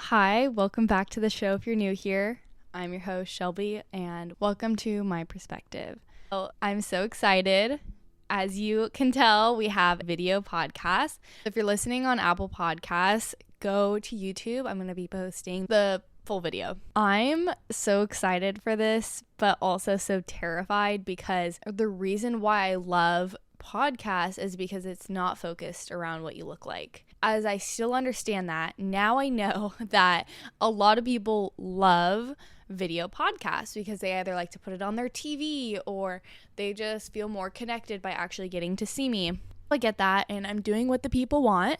Hi, welcome back to the show if you're new here. I'm your host, Shelby, and welcome to my perspective. I'm so excited. As you can tell, we have a video podcast. If you're listening on Apple Podcasts, go to YouTube. I'm going to be posting the full video. I'm so excited for this, but also so terrified because the reason why I love podcasts is because it's not focused around what you look like. As I still understand that, now I know that a lot of people love video podcasts because they either like to put it on their TV or they just feel more connected by actually getting to see me. I get that, and I'm doing what the people want.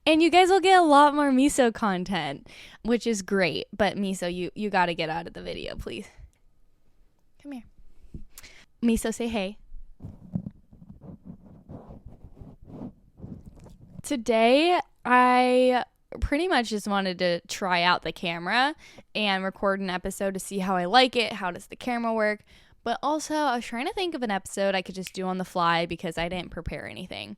And you guys will get a lot more miso content, which is great. But miso, you got to get out of the video, please. Come here. Miso, say hey. Today, I pretty much just wanted to try out the camera and record an episode to see how I like it. How does the camera work? But also, I was trying to think of an episode I could just do on the fly because I didn't prepare anything.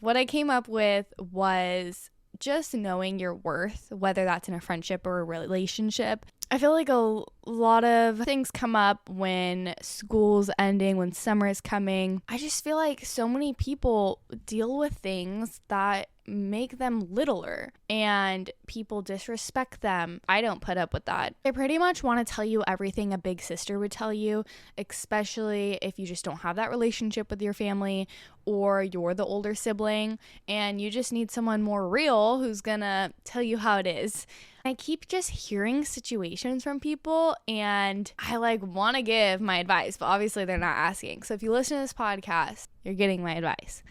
What I came up with was just knowing your worth, whether that's in a friendship or a relationship. I feel like a lot of things come up when school's ending, when summer is coming. I just feel like so many people deal with things that make them littler and people disrespect them. I don't put up with that. I pretty much want to tell you everything a big sister would tell you, especially if you just don't have that relationship with your family or you're the older sibling and you just need someone more real who's gonna tell you how it is. I keep just hearing situations from people and I want to give my advice, but obviously they're not asking. So if you listen to this podcast, you're getting my advice.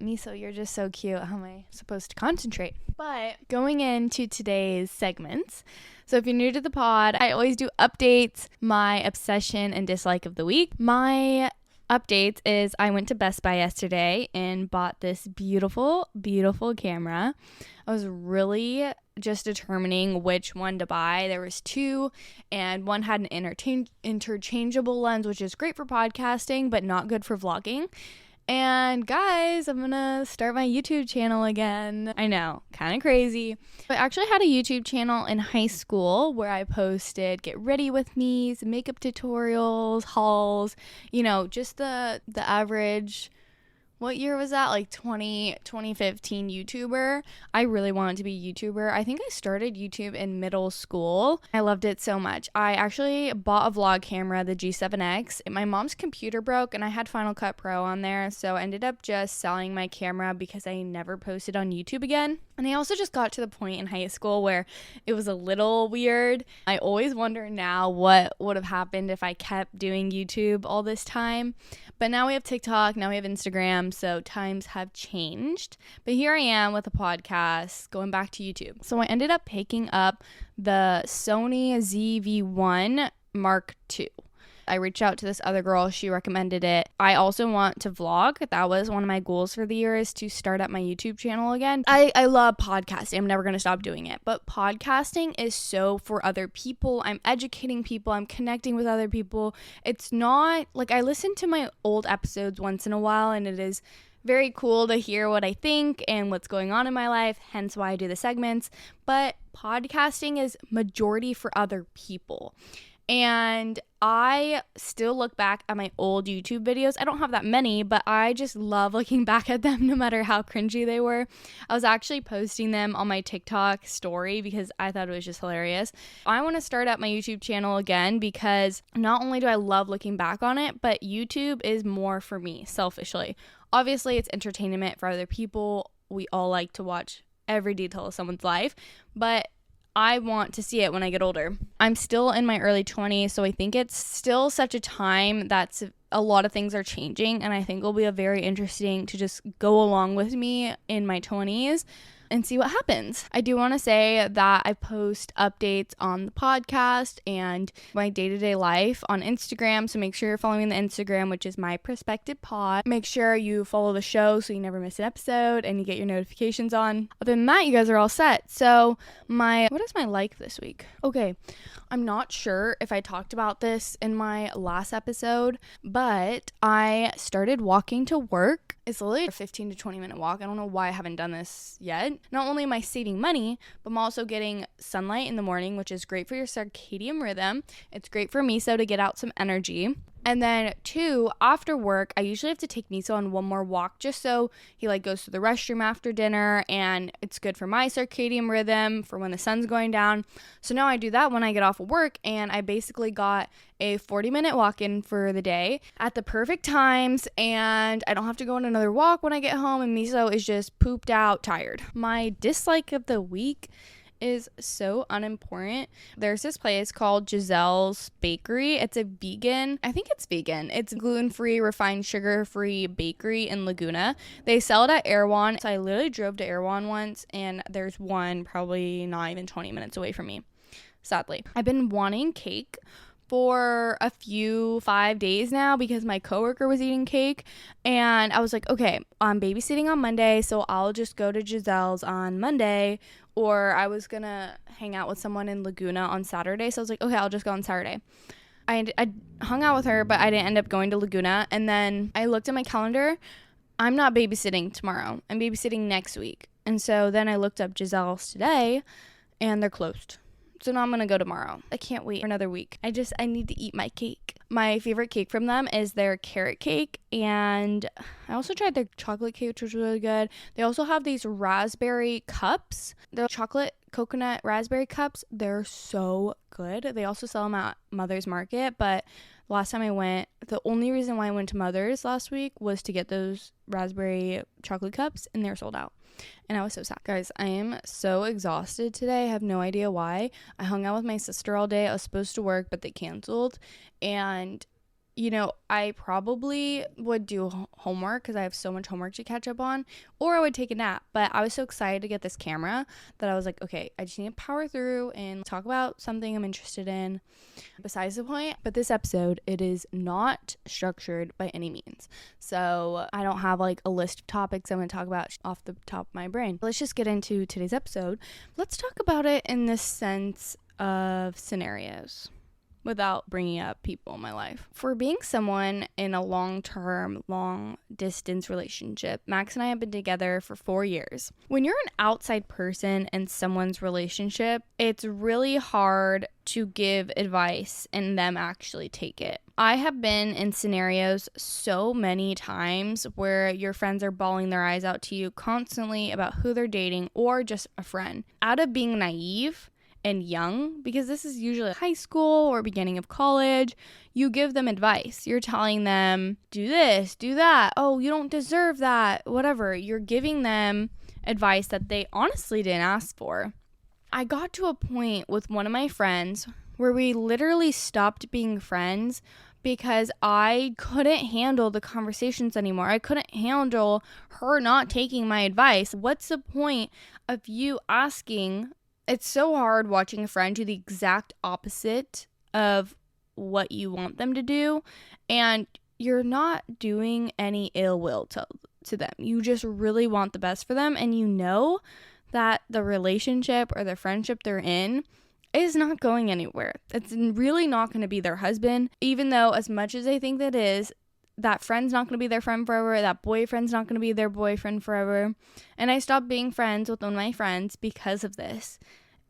Miso, you're just so cute. How am I supposed to concentrate? But going into today's segments, so if you're new to the pod, I always do updates, my obsession and dislike of the week. My updates is I went to Best Buy yesterday and bought this beautiful, beautiful camera. I was really just determining which one to buy. There was two, and one had an interchangeable lens, which is great for podcasting, but not good for vlogging. And guys, I'm gonna start my YouTube channel again. I know, kind of crazy. I actually had a YouTube channel in high school where I posted get ready with me's, makeup tutorials, hauls, just the average. What year was that? 2015 YouTuber. I really wanted to be a YouTuber. I think I started YouTube in middle school. I loved it so much. I actually bought a vlog camera, the G7X. My mom's computer broke and I had Final Cut Pro on there. So I ended up just selling my camera because I never posted on YouTube again. And I also just got to the point in high school where it was a little weird. I always wonder now what would have happened if I kept doing YouTube all this time. But now we have TikTok, now we have Instagram, so times have changed. But here I am with a podcast, going back to YouTube. So I ended up picking up the Sony ZV-1 Mark II. I reached out to this other girl. She recommended it. I also want to vlog. That was one of my goals for the year, is to start up my YouTube channel again. I love podcasting. I'm never going to stop doing it. But podcasting is so for other people. I'm educating people. I'm connecting with other people. It's not I listen to my old episodes once in a while, and it is very cool to hear what I think and what's going on in my life, hence why I do the segments. But podcasting is majority for other people. And I still look back at my old YouTube videos. I don't have that many, but I just love looking back at them no matter how cringy they were. I was actually posting them on my TikTok story because I thought it was just hilarious. I want to start up my YouTube channel again because not only do I love looking back on it, but YouTube is more for me, selfishly. Obviously, it's entertainment for other people. We all like to watch every detail of someone's life, but I want to see it when I get older. I'm still in my early 20s, so I think it's still such a time that's a lot of things are changing, and I think it'll be very interesting to just go along with me in my 20s and see what happens. I do want to say that I post updates on the podcast and my day-to-day life on Instagram, so make sure you're following the Instagram, which is My Perspective Pod. Make sure you follow the show so you never miss an episode and you get your notifications on. Other than that, you guys are all set. So what is my like this week? Okay, I'm not sure if I talked about this in my last episode, but I started walking to work. It's literally a 15 to 20 minute walk. I don't know why I haven't done this yet. Not only am I saving money, but I'm also getting sunlight in the morning, which is great for your circadian rhythm. It's great for miso to get out some energy. And then 2, after work, I usually have to take miso on one more walk just so he goes to the restroom after dinner, and it's good for my circadian rhythm for when the sun's going down. So now I do that when I get off of work, and I basically got a 40-minute walk in for the day at the perfect times, and I don't have to go on another walk when I get home, and miso is just pooped out tired. My dislike of the week is so unimportant. There's this place called Giselle's Bakery. It's a vegan, I think it's vegan. It's gluten-free, refined sugar-free bakery in Laguna. They sell it at Erewhon. So I literally drove to Erewhon once, and there's one probably not even 20 minutes away from me, sadly. I've been wanting cake for a few 5 days now because my coworker was eating cake, and I was like, okay, I'm babysitting on Monday, so I'll just go to Giselle's on Monday, or I was gonna hang out with someone in Laguna on Saturday, so I was like, okay, I'll just go on Saturday. I hung out with her, but I didn't end up going to Laguna, and then I looked at my calendar. I'm not babysitting tomorrow. I'm babysitting next week. And so then I looked up Giselle's today, and they're closed. So now I'm going to go tomorrow. I can't wait for another week. I need to eat my cake. My favorite cake from them is their carrot cake. And I also tried their chocolate cake, which was really good. They also have these raspberry cups. They're chocolate coconut raspberry cups. They're so good. They also sell them at Mother's Market. But last time I went, the only reason why I went to Mother's last week was to get those raspberry chocolate cups. And they're sold out. And I was so sad. Guys, I am so exhausted today. I have no idea why. I hung out with my sister all day. I was supposed to work, but they canceled. And, I probably would do homework because I have so much homework to catch up on. Or I would take a nap. But I was so excited to get this camera that I was like, okay, I just need to power through and talk about something I'm interested in. Besides the point, but this episode, it is not structured by any means. So I don't have a list of topics I'm going to talk about off the top of my brain. Let's just get into today's episode. Let's talk about it in the sense of scenarios without bringing up people in my life. For being someone in a long-term, long-distance relationship, Max and I have been together for 4 years. When you're an outside person in someone's relationship, it's really hard to give advice and them actually take it. I have been in scenarios so many times where your friends are bawling their eyes out to you constantly about who they're dating or just a friend. Out of being naive and young, because this is usually high school or beginning of college, you give them advice. You're telling them, do this, do that. Oh, you don't deserve that, whatever. You're giving them advice that they honestly didn't ask for. I got to a point with one of my friends where we literally stopped being friends because I couldn't handle the conversations anymore. I couldn't handle her not taking my advice. What's the point of you asking? It's so hard watching a friend do the exact opposite of what you want them to do, and you're not doing any ill will to them. You just really want the best for them, and you know that the relationship or the friendship they're in is not going anywhere. It's really not going to be their husband, even though as much as they think that is, that friend's not going to be their friend forever, that boyfriend's not going to be their boyfriend forever. And I stopped being friends with one of my friends because of this.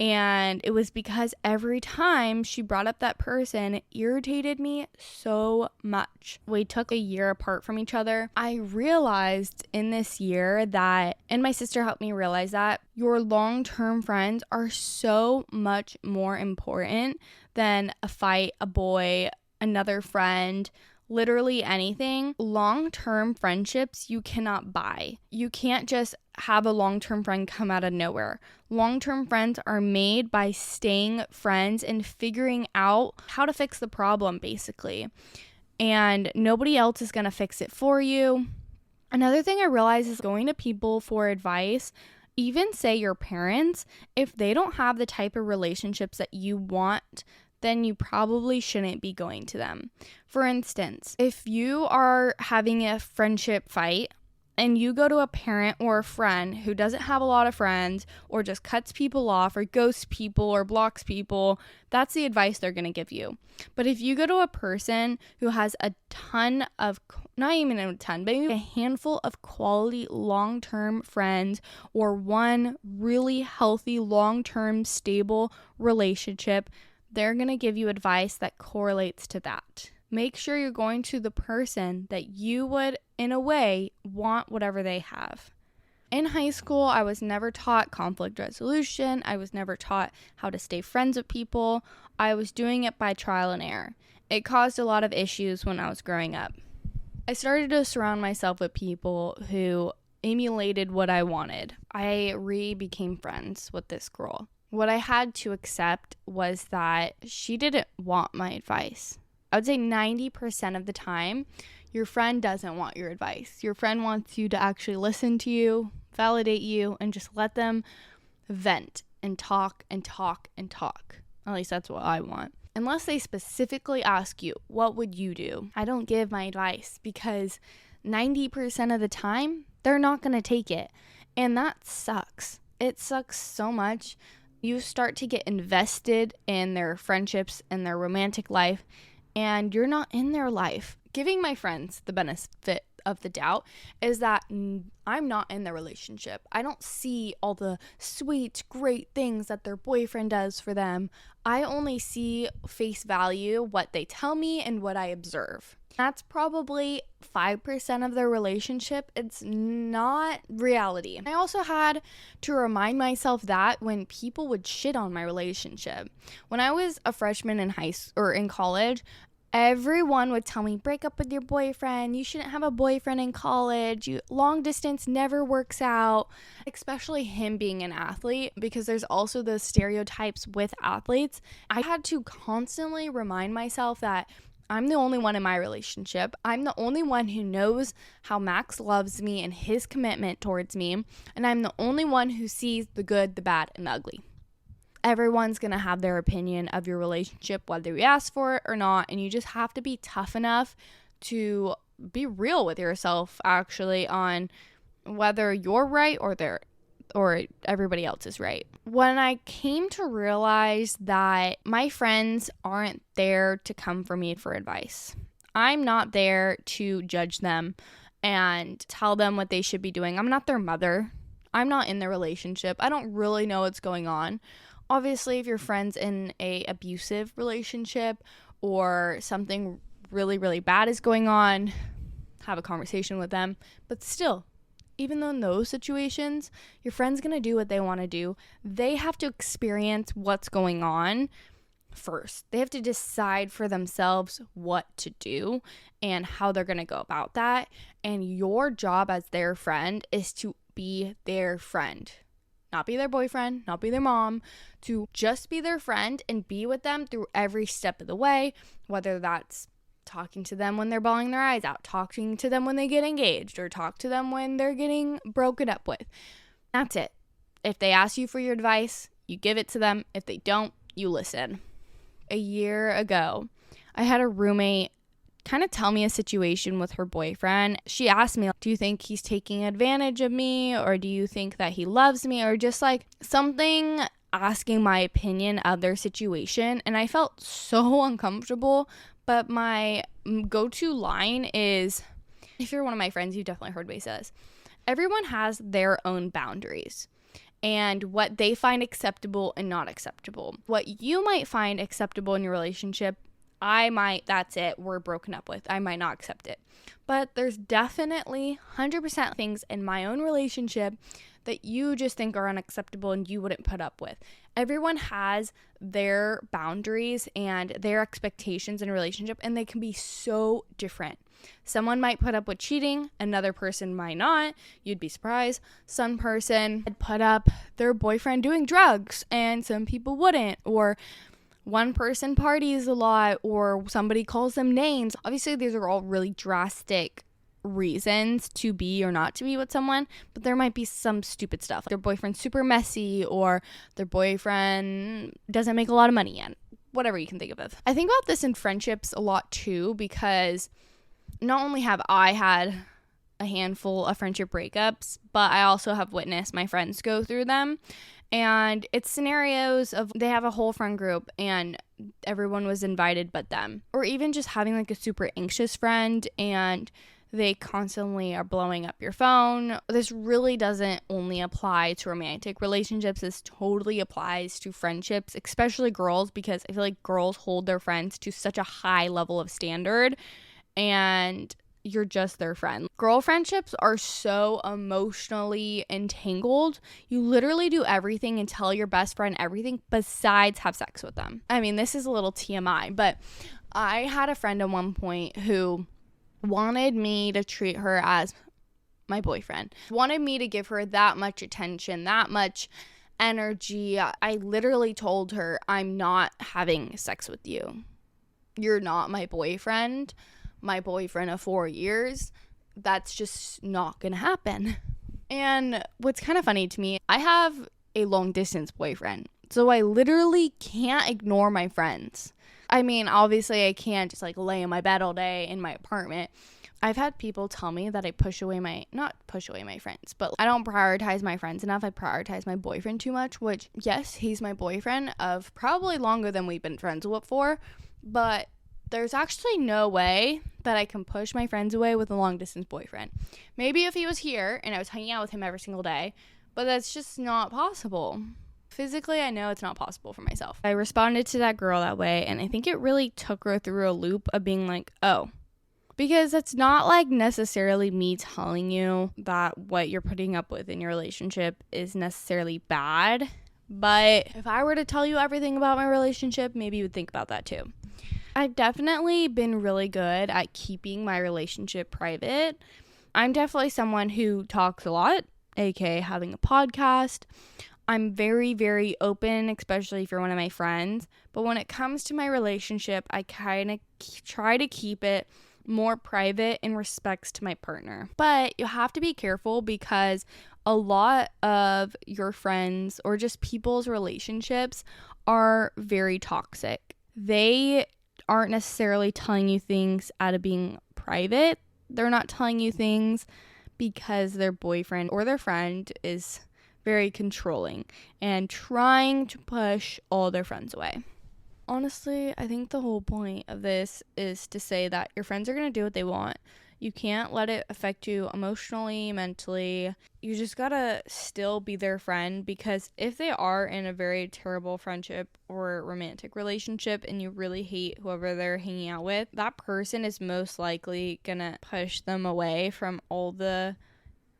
And it was because every time she brought up that person, it irritated me so much. We took a year apart from each other. I realized in this year that, and my sister helped me realize that, your long-term friends are so much more important than a fight, a boy, another friend, literally anything. Long-term friendships you cannot buy. You can't just have a long-term friend come out of nowhere. Long-term friends are made by staying friends and figuring out how to fix the problem, basically. And nobody else is going to fix it for you. Another thing I realized is going to people for advice, even say your parents, if they don't have the type of relationships that you want, then you probably shouldn't be going to them. For instance, if you are having a friendship fight and you go to a parent or a friend who doesn't have a lot of friends or just cuts people off or ghosts people or blocks people, that's the advice they're going to give you. But if you go to a person who has a ton of, not even a ton, but maybe a handful of quality long-term friends or one really healthy long-term stable relationship, they're going to give you advice that correlates to that. Make sure you're going to the person that you would, in a way, want whatever they have. In high school, I was never taught conflict resolution. I was never taught how to stay friends with people. I was doing it by trial and error. It caused a lot of issues when I was growing up. I started to surround myself with people who emulated what I wanted. I became friends with this girl. What I had to accept was that she didn't want my advice. I would say 90% of the time, your friend doesn't want your advice. Your friend wants you to actually listen to you, validate you, and just let them vent and talk and talk and talk. At least that's what I want. Unless they specifically ask you, what would you do? I don't give my advice because 90% of the time, they're not going to take it. And that sucks. It sucks so much. You start to get invested in their friendships and their romantic life, and you're not in their life. Giving my friends the benefit of the doubt is that I'm not in the relationship. I don't see all the sweet, great things that their boyfriend does for them. I only see face value what they tell me and what I observe. That's probably 5% of their relationship. It's not reality. I also had to remind myself that when people would shit on my relationship. When I was a freshman in in college, everyone would tell me, break up with your boyfriend. You shouldn't have a boyfriend in college. Long distance never works out, especially him being an athlete, because there's also those stereotypes with athletes. I had to constantly remind myself that I'm the only one in my relationship. I'm the only one who knows how Max loves me and his commitment towards me. And I'm the only one who sees the good, the bad, and the ugly. Everyone's going to have their opinion of your relationship, whether you ask for it or not. And you just have to be tough enough to be real with yourself, actually, on whether you're right or everybody else is right. When I came to realize that my friends aren't there to come for me for advice. I'm not there to judge them and tell them what they should be doing. I'm not their mother. I'm not in their relationship. I don't really know what's going on. Obviously, if your friend's in a abusive relationship or something really, really bad is going on, have a conversation with them. But still, even though in those situations, your friend's going to do what they want to do, they have to experience what's going on first. They have to decide for themselves what to do and how they're going to go about that. And your job as their friend is to be their friend. Not be their boyfriend, not be their mom, to just be their friend and be with them through every step of the way, whether that's talking to them when they're bawling their eyes out, talking to them when they get engaged, or talk to them when they're getting broken up with. That's it. If they ask you for your advice, you give it to them. If they don't, you listen. A year ago, I had a roommate kind of tell me a situation with her boyfriend. She asked me, do you think he's taking advantage of me, or do you think that he loves me, or just like something asking my opinion of their situation. And I felt so uncomfortable, but my go-to line is, if you're one of my friends, you've definitely heard me say this. Everyone has their own boundaries and what they find acceptable and not acceptable. What you might find acceptable in your relationship, that's it, we're broken up with. I might not accept it. But there's definitely 100% things in my own relationship that you just think are unacceptable and you wouldn't put up with. Everyone has their boundaries and their expectations in a relationship, and they can be so different. Someone might put up with cheating, another person might not. You'd be surprised. Some person would put up their boyfriend doing drugs, and some people wouldn't. Or one person parties a lot, or somebody calls them names. Obviously, these are all really drastic reasons to be or not to be with someone, but there might be some stupid stuff. Like their boyfriend's super messy, or their boyfriend doesn't make a lot of money yet. Whatever you can think of. I think about this in friendships a lot too, because not only have I had a handful of friendship breakups, but I also have witnessed my friends go through them. And it's scenarios of they have a whole friend group and everyone was invited but them. Or even just having like a super anxious friend and they constantly are blowing up your phone. This really doesn't only apply to romantic relationships. This totally applies to friendships, especially girls, because I feel like girls hold their friends to such a high level of standard and you're just their friend. Girl friendships are so emotionally entangled. You literally do everything and tell your best friend everything besides have sex with them. I mean, this is a little TMI, but I had a friend at one point who wanted me to treat her as my boyfriend. Wanted me to give her that much attention, that much energy. I literally told her, I'm not having sex with you. You're not my boyfriend of 4 years. That's just not gonna happen. And what's kind of funny to me, I have a long distance boyfriend, so I literally can't ignore my friends. I mean, obviously I can't just like lay in my bed all day in my apartment. I've had people tell me that I not push away my friends, but I don't prioritize my friends enough. I prioritize my boyfriend too much, which yes, he's my boyfriend of probably longer than we've been friends for, but there's actually no way that I can push my friends away with a long distance boyfriend. Maybe if he was here and I was hanging out with him every single day, but that's just not possible. Physically, I know it's not possible for myself. I responded to that girl that way, and I think it really took her through a loop of being like, oh, because it's not like necessarily me telling you that what you're putting up with in your relationship is necessarily bad, but if I were to tell you everything about my relationship, maybe you would think about that too. I've definitely been really good at keeping my relationship private. I'm definitely someone who talks a lot, aka having a podcast. I'm very, very open, especially if you're one of my friends. But when it comes to my relationship, I kind of try to keep it more private in respects to my partner. But you have to be careful because a lot of your friends or just people's relationships are very toxic. They aren't necessarily telling you things out of being private. They're not telling you things because their boyfriend or their friend is very controlling and trying to push all their friends away. Honestly, I think the whole point of this is to say that your friends are going to do what they want. You can't let it affect you emotionally, mentally. You just gotta still be their friend, because if they are in a very terrible friendship or romantic relationship and you really hate whoever they're hanging out with, that person is most likely gonna push them away from all the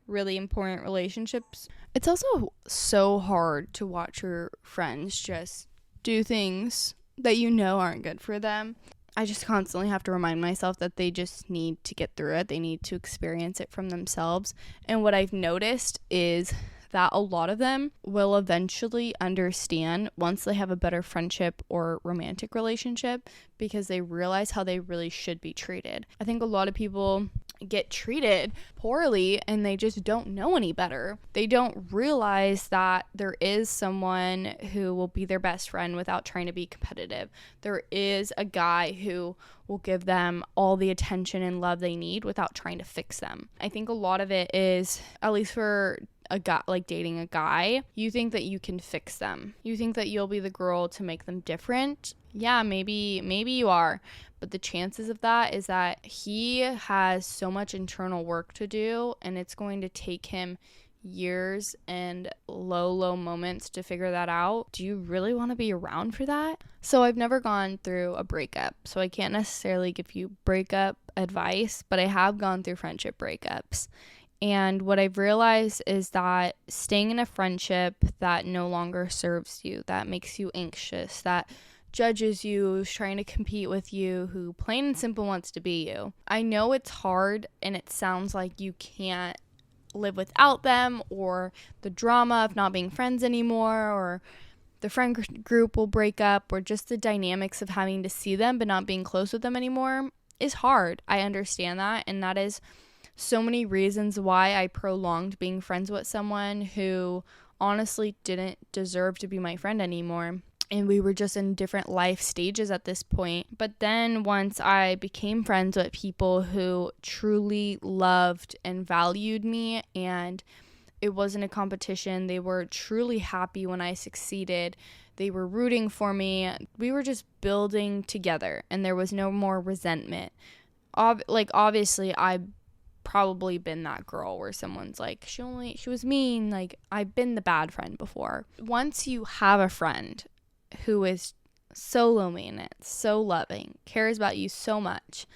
really important relationships. It's also so hard to watch your friends just do things that you know aren't good for them. I just constantly have to remind myself that they just need to get through it. They need to experience it from themselves. And what I've noticed is that a lot of them will eventually understand once they have a better friendship or romantic relationship, because they realize how they really should be treated. I think a lot of people get treated poorly and they just don't know any better. They don't realize that there is someone who will be their best friend without trying to be competitive. There is a guy who will give them all the attention and love they need without trying to fix them. I think a lot of it is, at least for a guy, like dating a guy, you think that you can fix them. You think that you'll be the girl to make them different. Yeah, maybe you are. But the chances of that is that he has so much internal work to do, and it's going to take him years and low moments to figure that out. Do you really want to be around for that? So I've never gone through a breakup, so I can't necessarily give you breakup advice, but I have gone through friendship breakups. And what I've realized is that staying in a friendship that no longer serves you, that makes you anxious, that judges you, who's trying to compete with you, who plain and simple wants to be you. I know it's hard and it sounds like you can't live without them, or the drama of not being friends anymore, or the friend group will break up, or just the dynamics of having to see them but not being close with them anymore is hard. I understand that, and that is so many reasons why I prolonged being friends with someone who honestly didn't deserve to be my friend anymore. and we were just in different life stages at this point. But then once I became friends with people who truly loved and valued me, and it wasn't a competition, they were truly happy when I succeeded, they were rooting for me, we were just building together, and there was no more resentment. Obviously I've probably been that girl where someone's like, she was mean. Like, I've been the bad friend before. Once you have a friend who is so low maintenance, so loving, cares about you so much,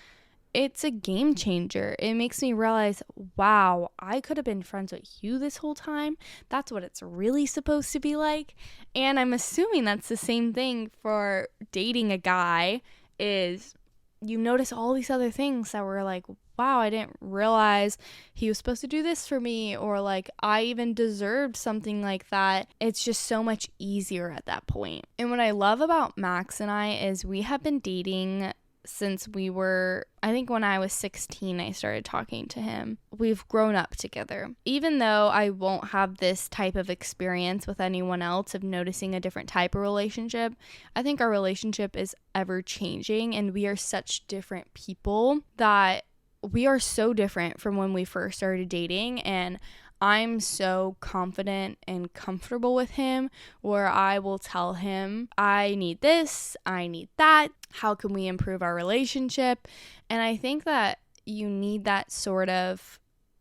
it's a game changer. It makes me realize, wow, I could have been friends with you this whole time. That's what it's really supposed to be like. And I'm assuming that's the same thing for dating a guy, is you notice all these other things that were like, wow, I didn't realize he was supposed to do this for me, or like I even deserved something like that. It's just so much easier at that point. And what I love about Max and I is we have been dating since I think when I was 16, I started talking to him. We've grown up together. Even though I won't have this type of experience with anyone else of noticing a different type of relationship, I think our relationship is ever changing, and we are such different people that we are so different from when we first started dating. And I'm so confident and comfortable with him where I will tell him, I need this, I need that. How can we improve our relationship? And I think that you need that sort of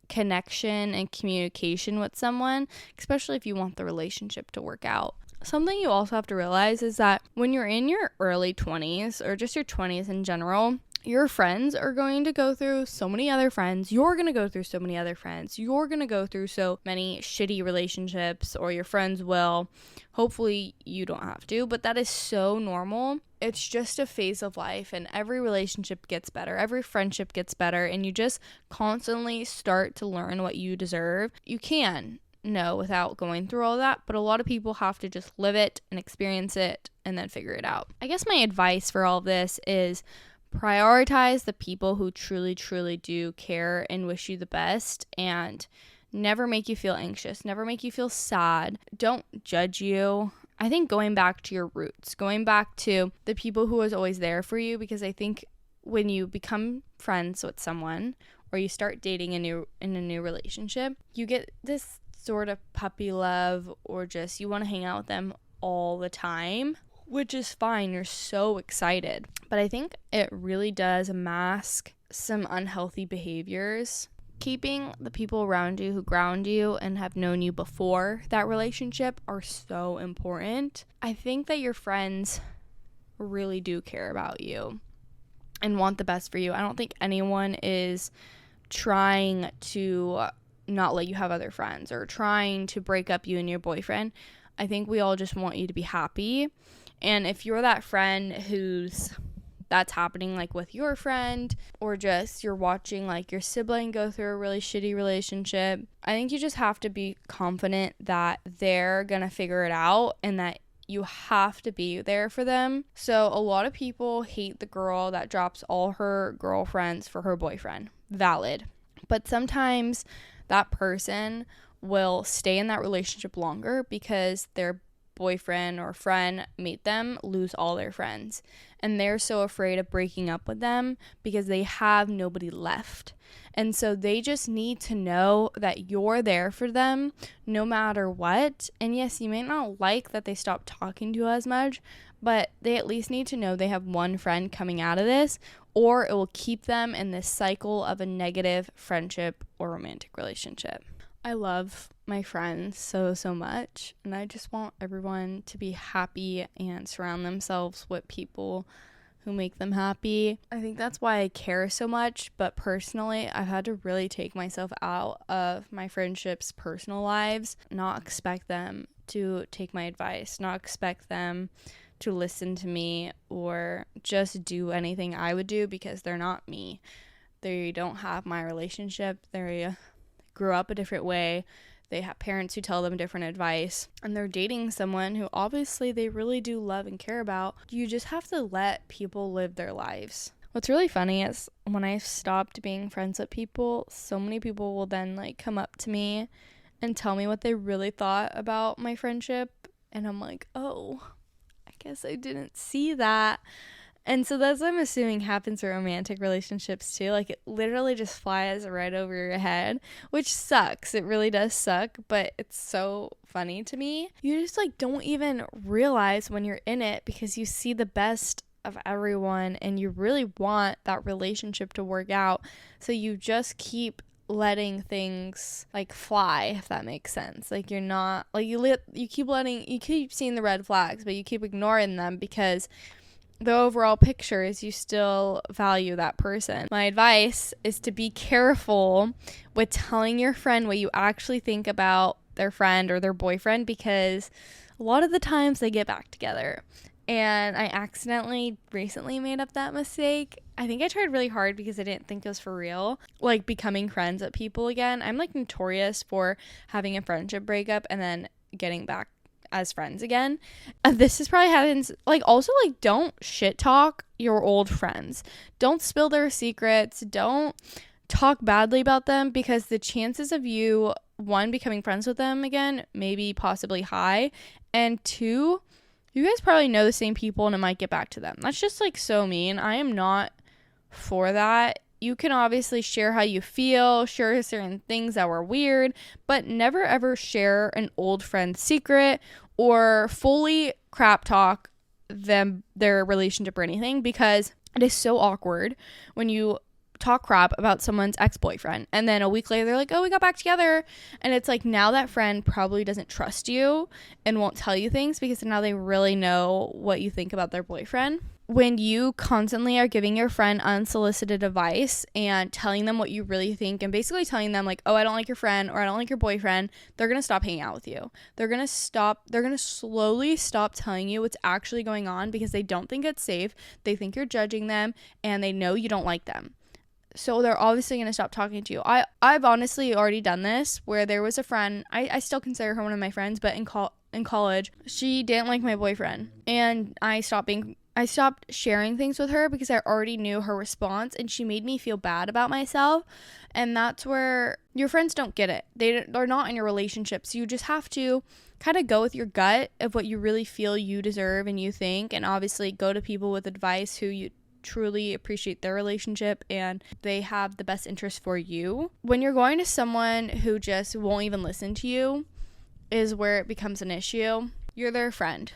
connection and communication with someone, especially if you want the relationship to work out. Something you also have to realize is that when you're in your early 20s, or just your 20s in general, your friends are going to go through so many other friends. You're going to go through so many other friends. You're going to go through so many shitty relationships, or your friends will. Hopefully you don't have to, but that is so normal. It's just a phase of life, and every relationship gets better. Every friendship gets better, and you just constantly start to learn what you deserve. You can know without going through all that, but a lot of people have to just live it and experience it and then figure it out. I guess my advice for all of this is prioritize the people who truly, truly do care and wish you the best, and never make you feel anxious, never make you feel sad. Don't judge you. I think going back to your roots, going back to the people who was always there for you, because I think when you become friends with someone, or you start dating in a new relationship, you get this sort of puppy love, or just you want to hang out with them all the time, which is fine. You're so excited. But I think it really does mask some unhealthy behaviors. Keeping the people around you who ground you and have known you before that relationship are so important. I think that your friends really do care about you and want the best for you. I don't think anyone is trying to not let you have other friends or trying to break up you and your boyfriend. I think we all just want you to be happy. And if you're that friend that's happening like with your friend, or just you're watching like your sibling go through a really shitty relationship, I think you just have to be confident that they're gonna figure it out and that you have to be there for them. So a lot of people hate the girl that drops all her girlfriends for her boyfriend. Valid. But sometimes that person will stay in that relationship longer because their boyfriend or friend made them lose all their friends, and they're so afraid of breaking up with them because they have nobody left. And so they just need to know that you're there for them no matter what. And yes, you may not like that they stop talking to you as much, but they at least need to know they have one friend coming out of this, or it will keep them in this cycle of a negative friendship or romantic relationship. I love my friends so much, and I just want everyone to be happy and surround themselves with people who make them happy. I think that's why I care so much, but personally, I've had to really take myself out of my friendships' personal lives, not expect them to take my advice, not expect them to listen to me or just do anything I would do, because they're not me. They don't have my relationship. They grew up a different way. They have parents who tell them different advice, and they're dating someone who obviously they really do love and care about. You just have to let people live their lives. What's really funny is when I stopped being friends with people, so many people will then like come up to me and tell me what they really thought about my friendship, and I'm like, oh, I guess I didn't see that. And so that's what I'm assuming happens in romantic relationships too. Like, it literally just flies right over your head, which sucks. It really does suck, but it's so funny to me. You just like don't even realize when you're in it because you see the best of everyone and you really want that relationship to work out. So you just keep letting things like fly, if that makes sense. Like, you're not like you keep seeing the red flags, but you keep ignoring them because the overall picture is you still value that person. My advice is to be careful with telling your friend what you actually think about their friend or their boyfriend, because a lot of the times they get back together. And I accidentally recently made up that mistake. I think I tried really hard because I didn't think it was for real. Like, becoming friends with people again. I'm like notorious for having a friendship breakup and then getting back as friends again. This is probably happens. Like, also, like, don't shit talk your old friends. Don't spill their secrets. Don't talk badly about them, because the chances of you, one, becoming friends with them again, maybe possibly high, and two, you guys probably know the same people and it might get back to them. That's just like so mean. I am not for that. You can obviously share how you feel, share certain things that were weird, but never ever share an old friend's secret or fully crap talk their relationship or anything, because it is so awkward when you talk crap about someone's ex-boyfriend and then a week later they're like, oh, we got back together, and it's like, now that friend probably doesn't trust you and won't tell you things because now they really know what you think about their boyfriend. When you constantly are giving your friend unsolicited advice and telling them what you really think and basically telling them like, oh, I don't like your friend or I don't like your boyfriend, they're going to stop hanging out with you. They're going to slowly stop telling you what's actually going on because they don't think it's safe. They think you're judging them and they know you don't like them. So they're obviously going to stop talking to you. I've honestly already done this where there was a friend, I still consider her one of my friends, but in college, she didn't like my boyfriend. And I stopped sharing things with her because I already knew her response, and she made me feel bad about myself. And that's where your friends don't get it. They're not in your relationship. So you just have to kind of go with your gut of what you really feel you deserve and you think, and obviously go to people with advice who you truly appreciate their relationship and they have the best interest for you. When you're going to someone who just won't even listen to you is where it becomes an issue. You're their friend.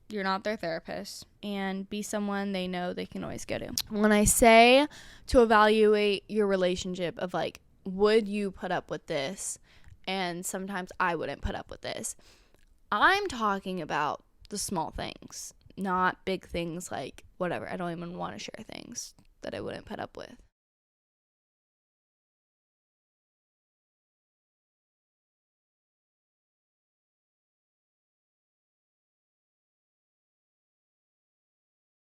You're not their therapist. And be someone they know they can always go to. When I say to evaluate your relationship of like, would you put up with this? And sometimes I wouldn't put up with this. I'm talking about the small things, not big things like whatever. I don't even want to share things that I wouldn't put up with.